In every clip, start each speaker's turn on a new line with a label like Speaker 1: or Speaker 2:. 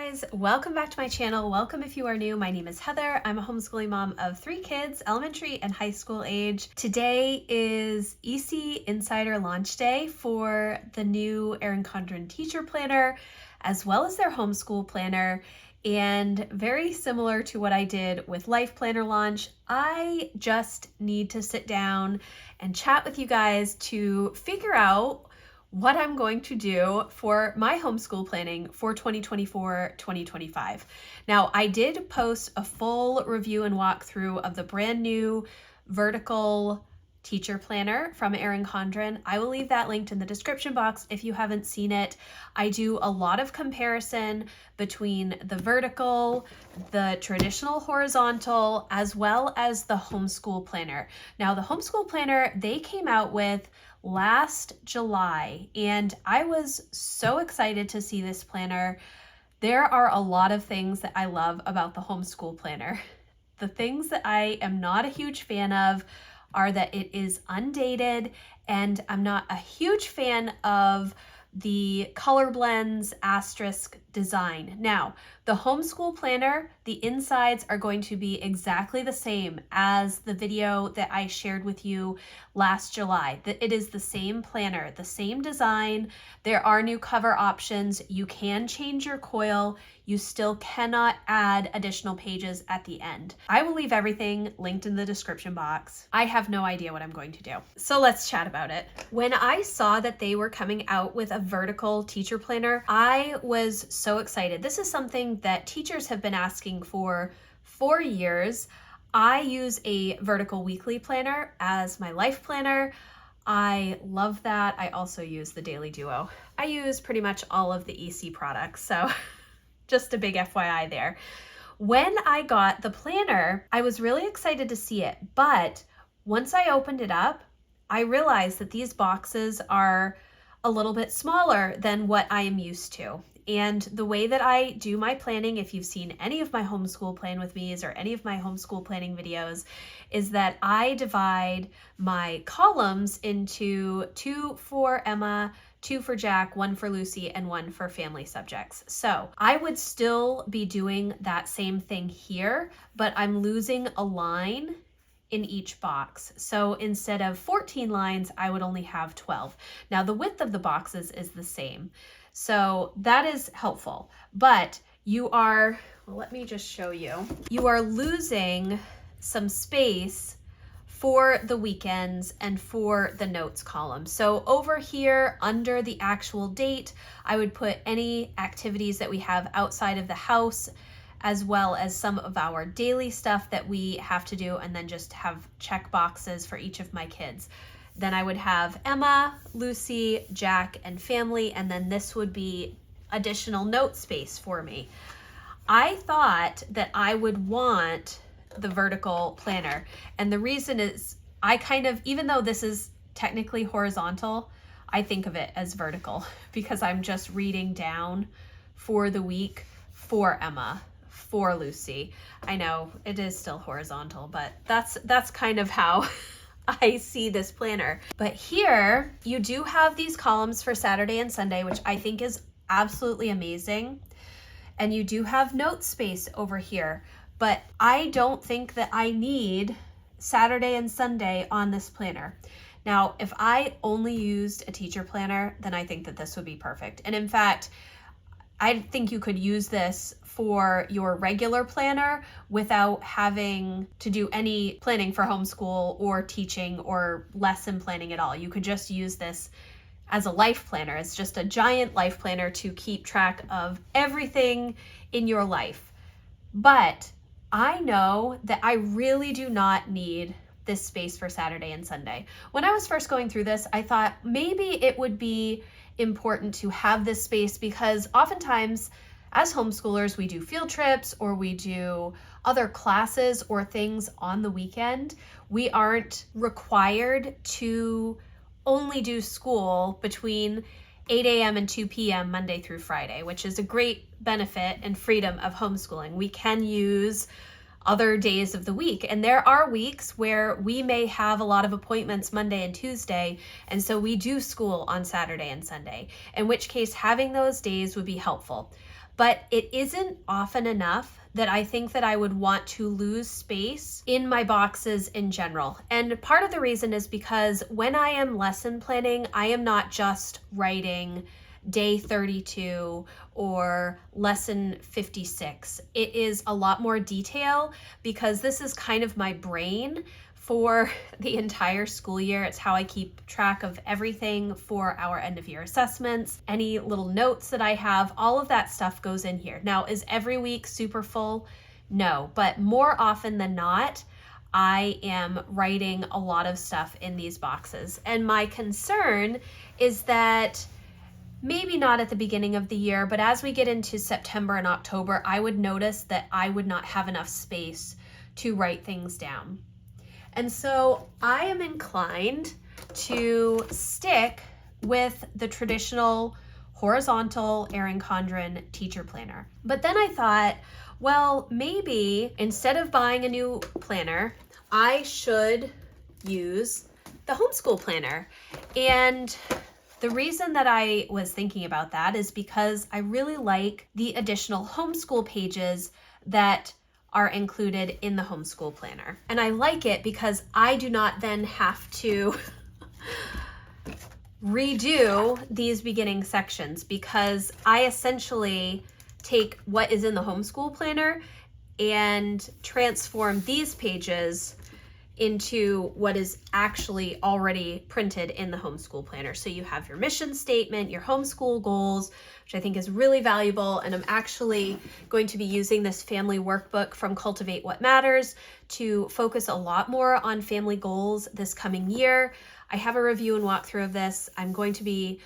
Speaker 1: guys, welcome back to my channel. Welcome if you are new. My name is Heather. I'm a homeschooling mom of 3 kids, elementary and high school age. Today is EC Insider launch day for the new Erin Condren teacher planner, as well as their homeschool planner. And very similar to what I did with Life Planner launch, I just need to sit down and chat with you guys to figure out what I'm going to do for my homeschool planning for 2024-2025. Now, I did post a full review and walkthrough of the brand new vertical teacher planner from Erin Condren. I will leave that linked in the description box if you haven't seen it. I do a lot of comparison between the vertical, the traditional horizontal, as well as the homeschool planner. Now, the homeschool planner they came out with last July, and I was so excited to see this planner. There are a lot of things that I love about the homeschool planner. The things that I am not a huge fan of are that it is undated, and I'm not a huge fan of the color blends asterisk design. Now, the homeschool planner, the insides are going to be exactly the same as the video that I shared with you last July. It is the same planner, the same design. There are new cover options. You can change your coil. You still cannot add additional pages at the end. I will leave everything linked in the description box. I have no idea what I'm going to do. So let's chat about it. When I saw that they were coming out with a vertical teacher planner, I was so excited. This is something that teachers have been asking for years. I use a vertical weekly planner as my life planner. I love that. I also use the Daily Duo. I use pretty much all of the EC products, so just a big FYI there. When I got the planner, I was really excited to see it, but once I opened it up, I realized that these boxes are a little bit smaller than what I am used to. And the way that I do my planning, if you've seen any of my homeschool plan with me's or any of my homeschool planning videos, is that I divide my columns into 2 for Emma, 2 for Jack, 1 for Lucy, and 1 for family subjects. So I would still be doing that same thing here, but I'm losing a line in each box. So instead of 14 lines, I would only have 12. Now the width of the boxes is the same. So that is helpful, but you are, well, let me just show you. You are losing some space for the weekends and for the notes column. So over here under the actual date, I would put any activities that we have outside of the house, as well as some of our daily stuff that we have to do, and then just have check boxes for each of my kids. Then I would have Emma, Lucy, Jack, and family, and then this would be additional note space for me. I thought that I would want the vertical planner, and the reason is I kind of, even though this is technically horizontal, I think of it as vertical because I'm just reading down for the week for Emma, for Lucy. I know it is still horizontal, but that's kind of how I see this planner. But here you do have these columns for Saturday and Sunday, which I think is absolutely amazing. And you do have note space over here, but I don't think that I need Saturday and Sunday on this planner. Now, if I only used a teacher planner, then I think that this would be perfect. And in fact, I think you could use this for your regular planner without having to do any planning for homeschool or teaching or lesson planning at all. You could just use this as a life planner. It's just a giant life planner to keep track of everything in your life. But I know that I really do not need this space for Saturday and Sunday. When I was first going through this, I thought maybe it would be important to have this space because oftentimes as homeschoolers, we do field trips or we do other classes or things on the weekend. We aren't required to only do school between 8 a.m. and 2 p.m. Monday through Friday, which is a great benefit and freedom of homeschooling. We can use other days of the week. And there are weeks where we may have a lot of appointments Monday and Tuesday, and so we do school on Saturday and Sunday, in which case having those days would be helpful. but it isn't often enough that I think that I would want to lose space in my boxes in general. And part of the reason is because when I am lesson planning, I am not just writing day 32 or lesson 56. It is a lot more detail because this is kind of my brain for the entire school year. It's how I keep track of everything for our end of year assessments, any little notes that I have, all of that stuff goes in here. Now, is every week super full? No, but more often than not, I am writing a lot of stuff in these boxes. And my concern is that maybe not at the beginning of the year, but as we get into September and October, I would notice that I would not have enough space to write things down. And so I am inclined to stick with the traditional horizontal Erin Condren teacher planner. But then I thought, well, maybe instead of buying a new planner, I should use the homeschool planner. And the reason that I was thinking about that is because I really like the additional homeschool pages that are included in the homeschool planner. And I like it because I do not then have to redo these beginning sections, because I essentially take what is in the homeschool planner and transform these pages into what is actually already printed in the homeschool planner. So you have your mission statement, your homeschool goals, which I think is really valuable. And I'm actually going to be using this family workbook from Cultivate What Matters to focus a lot more on family goals this coming year. I have a review and walkthrough of this. I'm going to be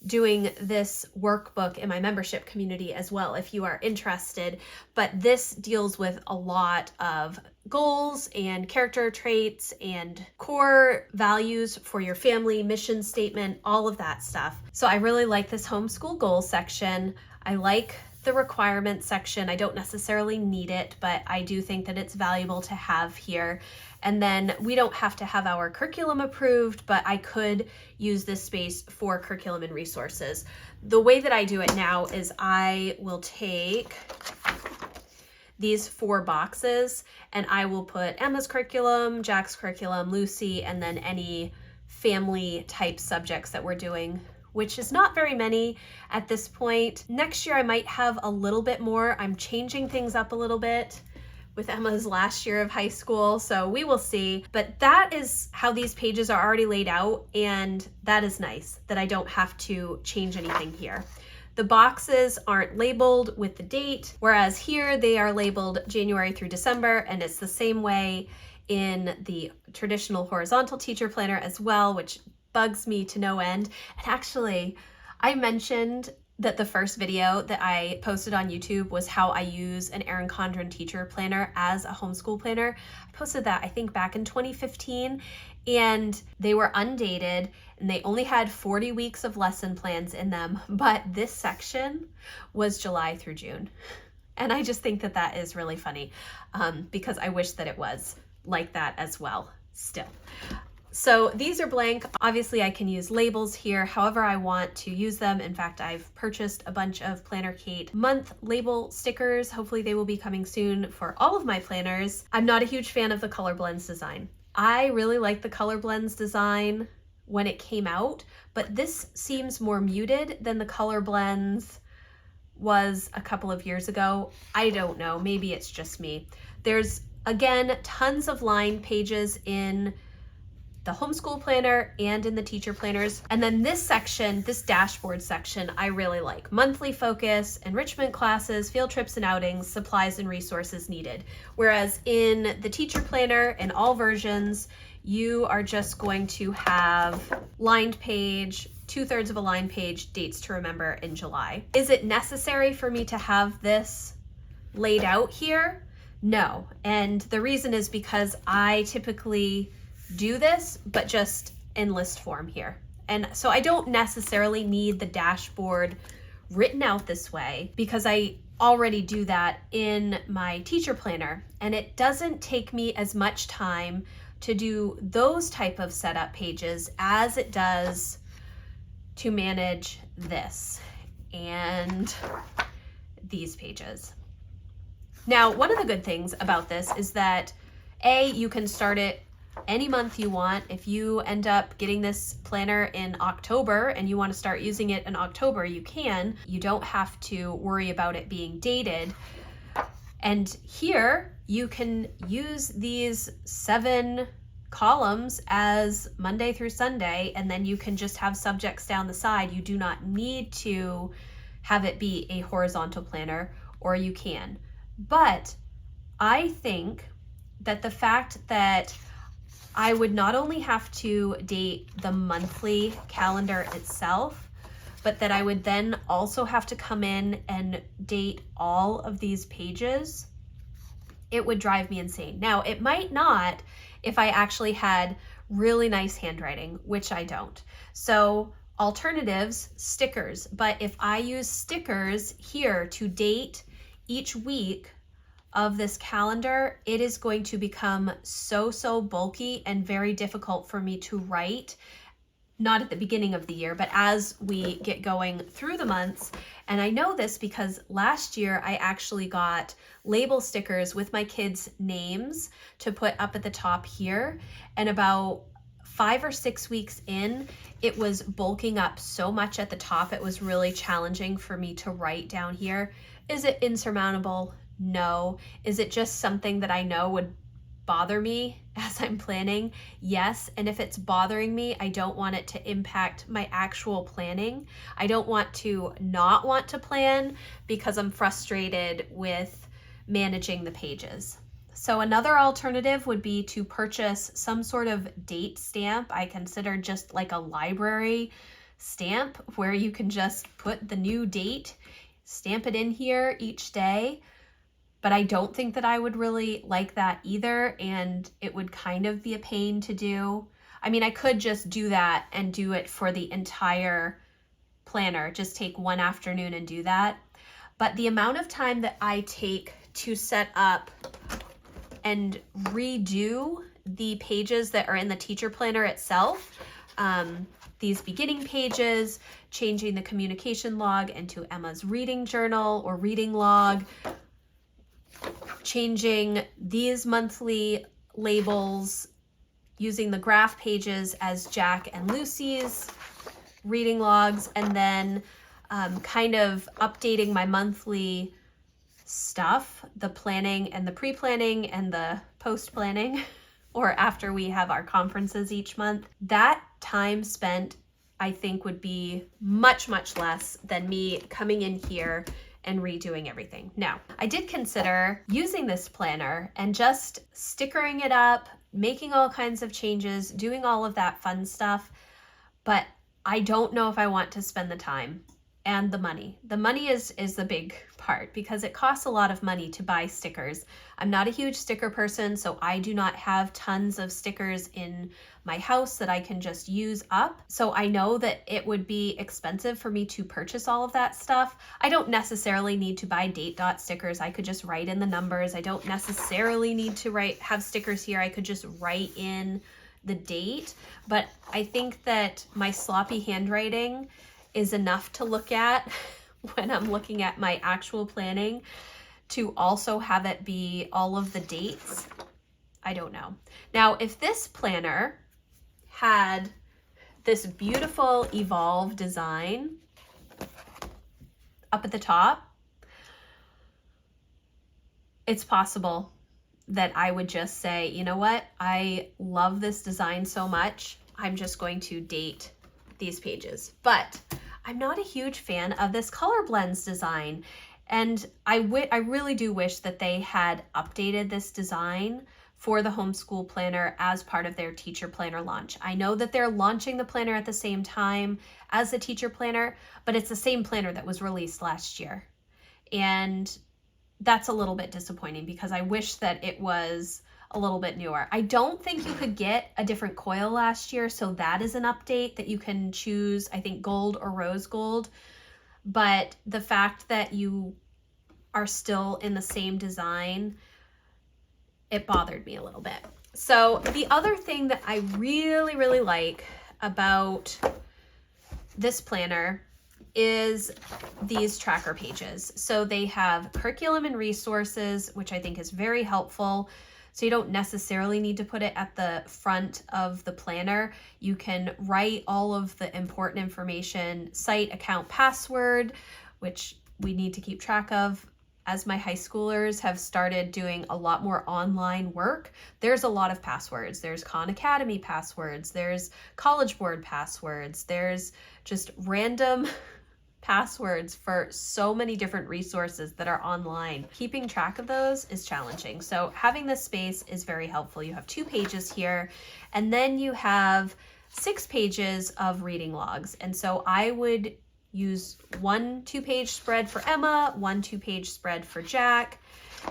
Speaker 1: doing this workbook in my membership community as well if you are interested, but this deals with a lot of goals and character traits and core values for your family, mission statement, all of that stuff. So I really like this homeschool goals section. I like the requirements section. I don't necessarily need it, but I do think that it's valuable to have here. And then we don't have to have our curriculum approved, but I could use this space for curriculum and resources. The way that I do it now is I will take these 4 boxes and I will put Emma's curriculum, Jack's curriculum, Lucy, and then any family type subjects that we're doing, which is not very many at this point. Next year I might have a little bit more. I'm changing things up a little bit with Emma's last year of high school, so we will see. But that is how these pages are already laid out, and that is nice that I don't have to change anything here. The boxes aren't labeled with the date, whereas here they are labeled January through December, and it's the same way in the traditional horizontal teacher planner as well, which bugs me to no end. And actually, I mentioned that the first video that I posted on YouTube was how I use an Erin Condren teacher planner as a homeschool planner. I posted that, I think, back in 2015, and they were undated and they only had 40 weeks of lesson plans in them, but this section was July through June. And I just think that that is really funny because I wish that it was like that as well still. So these are blank. Obviously I can use labels here however I want to use them. In fact, I've purchased a bunch of Planner Kate month label stickers. Hopefully they will be coming soon for all of my planners. I'm not a huge fan of the color blends design. I really like the color blends design when it came out, but this seems more muted than the color blends was a couple of years ago. I don't know, maybe it's just me. There's, again, tons of line pages in the homeschool planner and in the teacher planners. And then this section, this dashboard section, I really like. Monthly focus, enrichment classes, field trips and outings, supplies and resources needed. Whereas in the teacher planner, in all versions, you are just going to have lined page, 2/3 of a line page, dates to remember in July. Is it necessary for me to have this laid out here? No. And the reason is because I typically do this, but just in list form here. And so I don't necessarily need the dashboard written out this way because I already do that in my teacher planner. And it doesn't take me as much time to do those type of setup pages as it does to manage this. And these pages. Now, one of the good things about this is that you can start it any month you want. If you end up getting this planner in October and you want to start using it in October, you can. You don't have to worry about it being dated. And here you can use these 7 columns as Monday through Sunday, and then you can just have subjects down the side. You do not need to have it be a horizontal planner, or you can. But I think that the fact that I would not only have to date the monthly calendar itself, but that I would then also have to come in and date all of these pages, it would drive me insane. Now, it might not if I actually had really nice handwriting, which I don't. So alternatives, stickers. But if I use stickers here to date each week of this calendar, it is going to become so bulky and very difficult for me to write, not at the beginning of the year, but as we get going through the months. And I know this because last year I actually got label stickers with my kids' names to put up at the top here. And about 5 or 6 weeks in, it was bulking up so much at the top. It was really challenging for me to write down here. Is it insurmountable? No. Is it just something that I know would bother me as I'm planning? Yes. And if it's bothering me, I don't want it to impact my actual planning. I don't want to not want to plan because I'm frustrated with managing the pages. So another alternative would be to purchase some sort of date stamp. I consider just like a library stamp where you can just put the new date, stamp it in here each day. But I don't think that I would really like that either, and it would kind of be a pain to do. I mean, I could just do that and do it for the entire planner, just take one afternoon and do that. But the amount of time that I take to set up and redo the pages that are in the teacher planner itself, these beginning pages, changing the communication log into Emma's reading journal or reading log, changing these monthly labels, using the graph pages as Jack and Lucy's reading logs, and then kind of updating my monthly stuff, the planning and the pre-planning and the post-planning, or after we have our conferences each month. That time spent, I think, would be much less than me coming in here and redoing everything. Now, I did consider using this planner and just stickering it up, making all kinds of changes, doing all of that fun stuff, but I don't know if I want to spend the time and the money. The money is the big part because it costs a lot of money to buy stickers. I'm not a huge sticker person, so I do not have tons of stickers in my house that I can just use up. So I know that it would be expensive for me to purchase all of that stuff. I don't necessarily need to buy date dot stickers. I could just write in the numbers. I don't necessarily need to have stickers here. I could just write in the date. But I think that my sloppy handwriting is enough to look at when I'm looking at my actual planning to also have it be all of the dates. I don't know. Now, if this planner had this beautiful evolve design up at the top, it's possible that I would just say, you know what? I love this design so much. I'm just going to date these pages. But I'm not a huge fan of this color blends design. And I really do wish that they had updated this design for the homeschool planner as part of their teacher planner launch. I know that they're launching the planner at the same time as the teacher planner, but it's the same planner that was released last year. And that's a little bit disappointing because I wish that it was a little bit newer. I don't think you could get a different coil last year, so that is an update that you can choose, I think gold or rose gold. But the fact that you are still in the same design, it bothered me a little bit. So the other thing that I really like about this planner is these tracker pages. So they have curriculum and resources, which I think is very helpful. So you don't necessarily need to put it at the front of the planner. You can write all of the important information, site, account, password, which we need to keep track of. As my high schoolers have started doing a lot more online work, there's a lot of passwords. There's Khan Academy passwords, there's College Board passwords, there's just random passwords for so many different resources that are online. Keeping track of those is challenging. So having this space is very helpful. You have 2 pages here, and then you have 6 pages of reading logs. And so I would use 1 2-page spread for Emma, 1 2-page spread for Jack,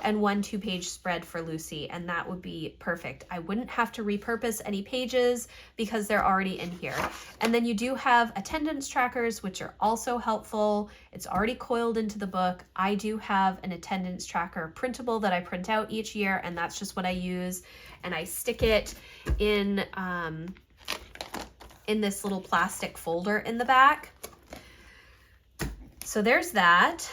Speaker 1: and 1 2-page spread for Lucy, and that would be perfect. I wouldn't have to repurpose any pages because they're already in here. And then you do have attendance trackers, which are also helpful. It's already coiled into the book. I do have an attendance tracker printable that I print out each year, and that's just what I use. And I stick it in this little plastic folder in the back. So there's that.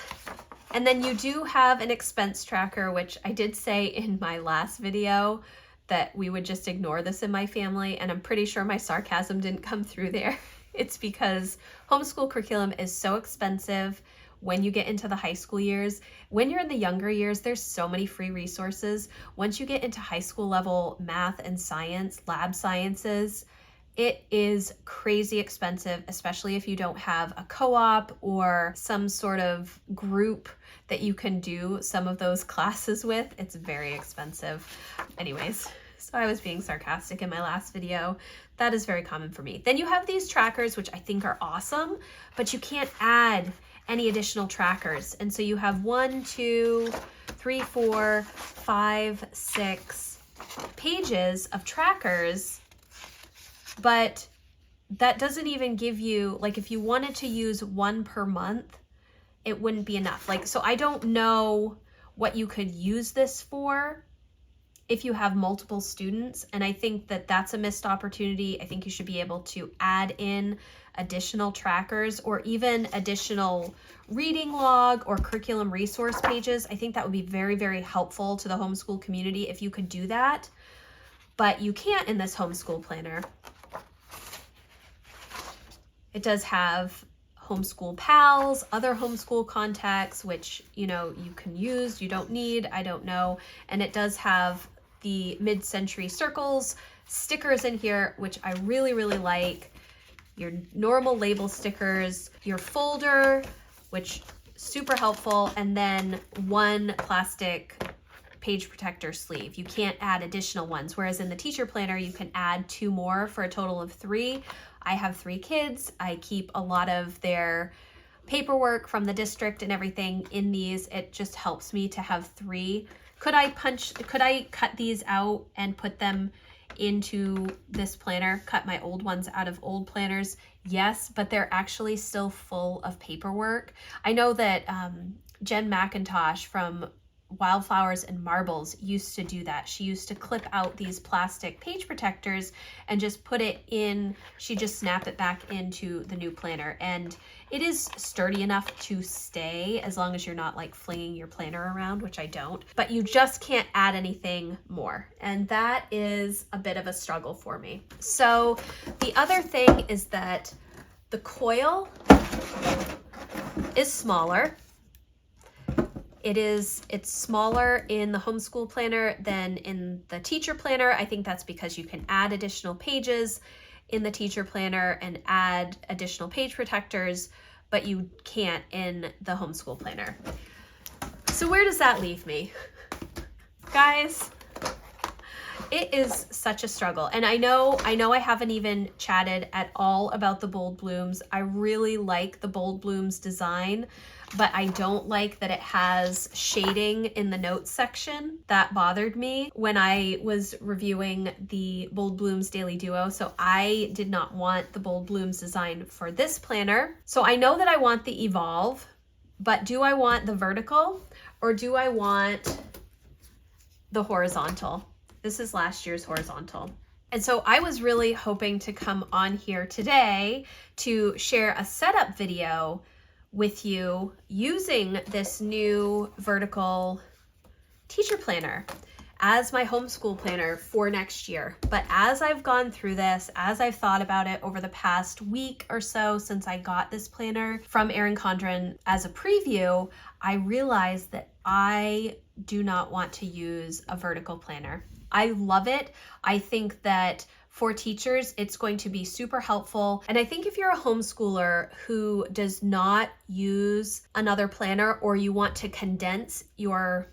Speaker 1: And then you do have an expense tracker, which I did say in my last video that we would just ignore this in my family, and I'm pretty sure my sarcasm didn't come through there. It's because homeschool curriculum is so expensive when you get into the high school years. When you're in the younger years, there's so many free resources. Once you get into high school level math and science, lab sciences, it is crazy expensive, especially if you don't have a co-op or some sort of group that you can do some of those classes with. It's very expensive. Anyways, so I was being sarcastic in my last video. That is very common for me. Then you have these trackers, which I think are awesome, but you can't add any additional trackers. And so you have 1, 2, 3, 4, 5, 6 pages of trackers, but that doesn't even give you, like, if you wanted to use 1 per month, it wouldn't be enough. Like, so I don't know what you could use this for if you have multiple students. And I think that that's a missed opportunity. I think you should be able to add in additional trackers or even additional reading log or curriculum resource pages. I think that would be very, very helpful to the homeschool community if you could do that. But you can't in this homeschool planner. It does have homeschool pals, other homeschool contacts, which, you know, you can use, you don't need, I don't know. And it does have the mid-century circles, stickers in here, which I really, really like. Your normal label stickers, your folder, which super helpful, and then 1 plastic page protector sleeve. You can't add additional ones, whereas in the teacher planner, you can add 2 more for a total of 3. I have 3 kids. I keep a lot of their paperwork from the district and everything in these. It just helps me to have 3. Could I cut these out and put them into this planner, cut my old ones out of old planners? Yes, but they're actually still full of paperwork. I know that Jen McIntosh from Wildflowers and Marbles used to do that. She used to clip out these plastic page protectors and just put it in, she just snap it back into the new planner. And it is sturdy enough to stay as long as you're not like flinging your planner around, which I don't, but you just can't add anything more. And that is a bit of a struggle for me. So the other thing is that the coil is smaller. It's smaller in the homeschool planner than in the teacher planner. I think that's because you can add additional pages in the teacher planner and add additional page protectors, but you can't in the homeschool planner. So where does that leave me? Guys, it is such a struggle. And I know I haven't even chatted at all about the Bold Blooms. I really like the Bold Blooms design, but I don't like that it has shading in the notes section. That bothered me when I was reviewing the Bold Blooms Daily Duo. So I did not want the Bold Blooms design for this planner. So I know that I want the Evolve, but do I want the vertical or do I want the horizontal? This is last year's horizontal. And so I was really hoping to come on here today to share a setup video with you using this new vertical teacher planner as my homeschool planner for next year. But as I've gone through this, as I've thought about it over the past week or so since I got this planner from Erin Condren as a preview, I realized that I do not want to use a vertical planner. I love it. I think that for teachers, it's going to be super helpful. And I think if you're a homeschooler who does not use another planner, or you want to condense your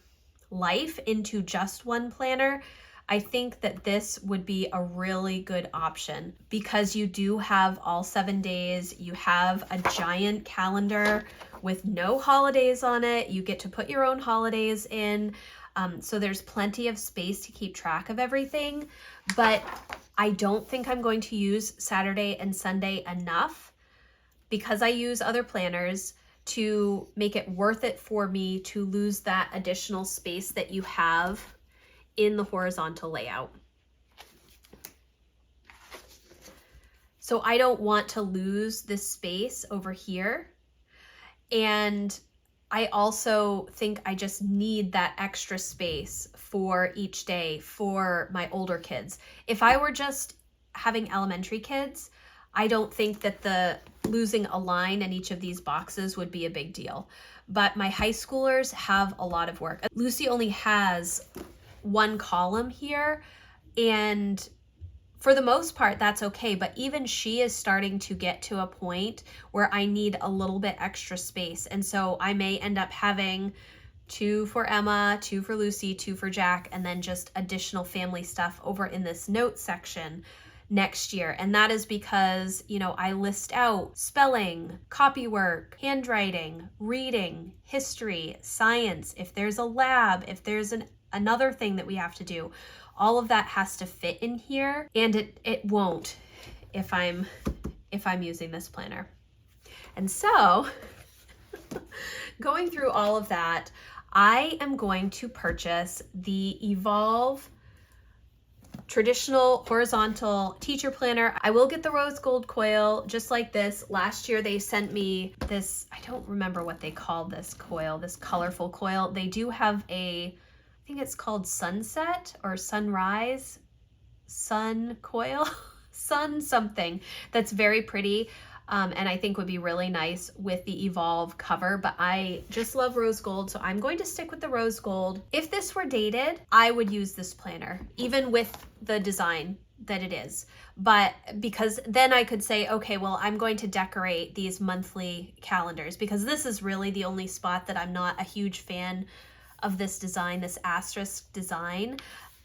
Speaker 1: life into just one planner, I think that this would be a really good option because you do have all 7 days. You have a giant calendar with no holidays on it. You get to put your own holidays in. So there's plenty of space to keep track of everything. But I don't think I'm going to use Saturday and Sunday enough because I use other planners to make it worth it for me to lose that additional space that you have in the horizontal layout. So I don't want to lose this space over here. And I also think I just need that extra space for each day for my older kids. If I were just having elementary kids, I don't think that the losing a line in each of these boxes would be a big deal. But my high schoolers have a lot of work. Lucy only has one column here, and for the most part, that's okay. But even she is starting to get to a point where I need a little bit extra space. And so I may end up having 2 for Emma, 2 for Lucy, 2 for Jack, and then just additional family stuff over in this notes section next year. And that is because, I list out spelling, copywork, handwriting, reading, history, science. If there's a lab, if there's another thing that we have to do, all of that has to fit in here, and it won't if I'm using this planner. And so going through all of that, I am going to purchase the Evolve traditional horizontal teacher planner. I will get the rose gold coil just like this. Last year they sent me this, I don't remember what they called this coil, this colorful coil. They do have I think it's called Sunset or Sunrise, Sun coil, Sun something, that's very pretty. And I think would be really nice with the Evolve cover, but I just love rose gold, so I'm going to stick with the rose gold. If this were dated, I would use this planner, even with the design that it is. But because then I could say, okay, well, I'm going to decorate these monthly calendars, because this is really the only spot that I'm not a huge fan of this design, this asterisk design.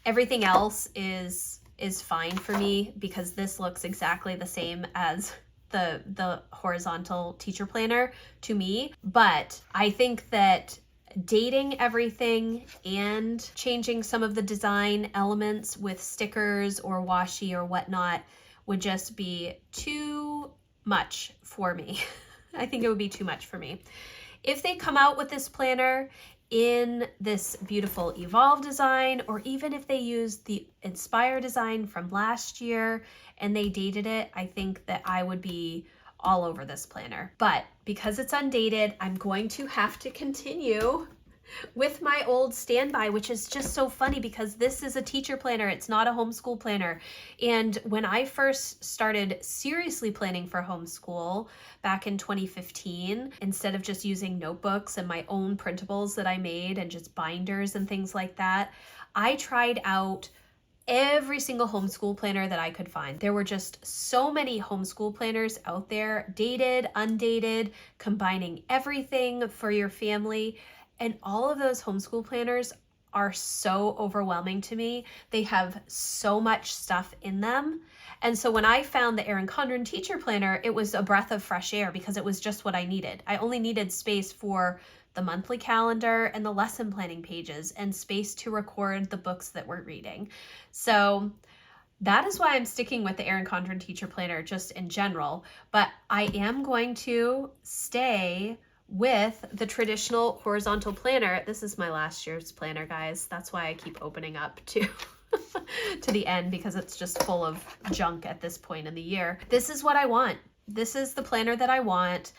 Speaker 1: Everything else is fine for me because this looks exactly the same as the horizontal teacher planner to me. But I think that dating everything and changing some of the design elements with stickers or washi or whatnot would just be too much for me. I think it would be too much for me. If they come out with this planner in this beautiful Evolve design, or even if they use the Inspire design from last year and they dated it, I think that I would be all over this planner. But because it's undated, I'm going to have to continue with my old standby, which is just so funny because this is a teacher planner. It's not a homeschool planner. And when I first started seriously planning for homeschool back in 2015, instead of just using notebooks and my own printables that I made and just binders and things like that, I tried out every single homeschool planner that I could find. There were just so many homeschool planners out there, dated, undated, combining everything for your family. And all of those homeschool planners are so overwhelming to me. They have so much stuff in them. And so when I found the Erin Condren teacher planner, it was a breath of fresh air because it was just what I needed. I only needed space for the monthly calendar and the lesson planning pages and space to record the books that we're reading. So that is why I'm sticking with the Erin Condren teacher planner just in general. But I am going to stay with the traditional horizontal planner. This is my last year's planner, guys. That's why I keep opening up to to the end, because it's just full of junk at this point in the year. This is what I want. This is the planner that I want.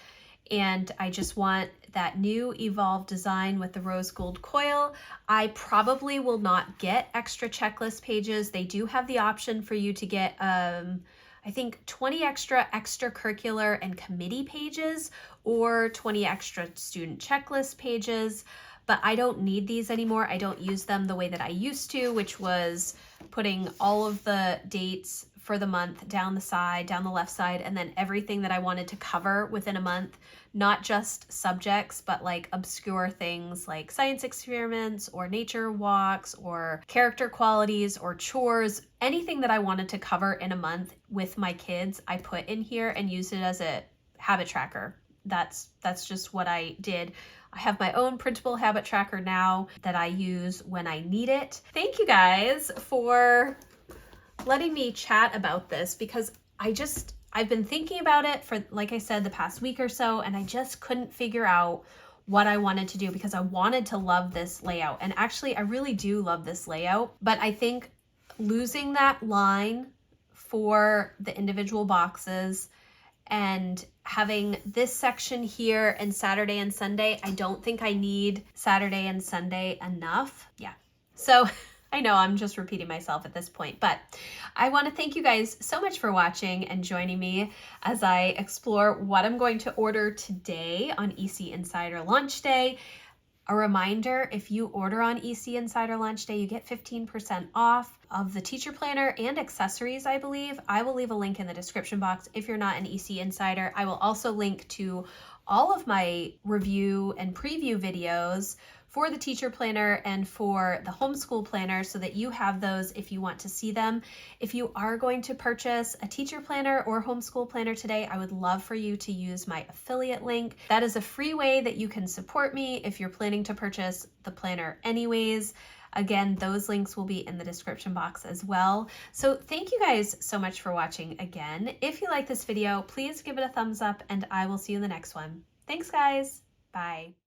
Speaker 1: and I just want that new Evolve design with the rose gold coil. I probably will not get extra checklist pages. They do have the option for you to get I think 20 extra extracurricular and committee pages or 20 extra student checklist pages, but I don't need these anymore. I don't use them the way that I used to, which was putting all of the dates for the month down the side, down the left side, and then everything that I wanted to cover within a month, not just subjects, but like obscure things like science experiments or nature walks or character qualities or chores. Anything that I wanted to cover in a month with my kids, I put in here and used it as a habit tracker. That's just what I did. I have my own printable habit tracker now that I use when I need it. Thank you guys for letting me chat about this, because I've been thinking about it for, like I said, the past week or so, and I just couldn't figure out what I wanted to do because I wanted to love this layout. And actually, I really do love this layout, but I think losing that line for the individual boxes and having this section here and Saturday and Sunday, I don't think I need Saturday and Sunday enough. Yeah. So I know I'm just repeating myself at this point, but I want to thank you guys so much for watching and joining me as I explore what I'm going to order today on EC Insider Launch Day. A reminder, if you order on EC Insider Launch Day, you get 15% off of the teacher planner and accessories, I believe. I will leave a link in the description box if you're not an EC Insider. I will also link to all of my review and preview videos for the teacher planner and for the homeschool planner so that you have those if you want to see them. If you are going to purchase a teacher planner or homeschool planner today, I would love for you to use my affiliate link. That is a free way that you can support me if you're planning to purchase the planner anyways. Again, those links will be in the description box as well. So thank you guys so much for watching again. If you like this video, please give it a thumbs up and I will see you in the next one. Thanks guys. Bye.